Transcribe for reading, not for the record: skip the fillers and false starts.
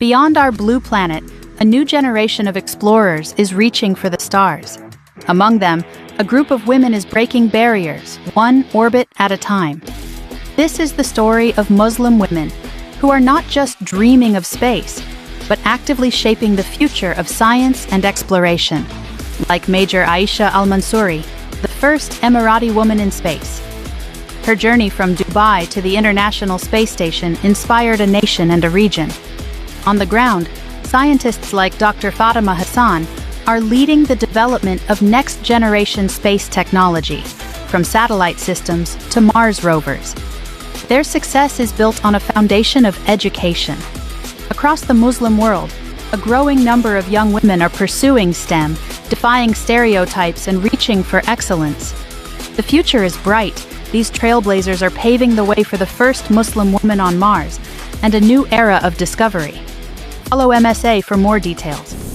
Beyond our blue planet, a new generation of explorers is reaching for the stars. Among them, a group of women is breaking barriers, one orbit at a time. This is the story of Muslim women, who are not just dreaming of space, but actively shaping the future of science and exploration, like Major Anousheh Ansari, the first Emirati woman in space. Her journey from Dubai to the International Space Station inspired a nation and a region. On the ground, scientists like Dr. Fatima Hassan are leading the development of next-generation space technology, from satellite systems to Mars rovers. Their success is built on a foundation of education. Across the Muslim world, a growing number of young women are pursuing STEM, defying stereotypes and reaching for excellence. The future is bright. These trailblazers are paving the way for the first Muslim woman on Mars and a new era of discovery. Follow MSA for more details.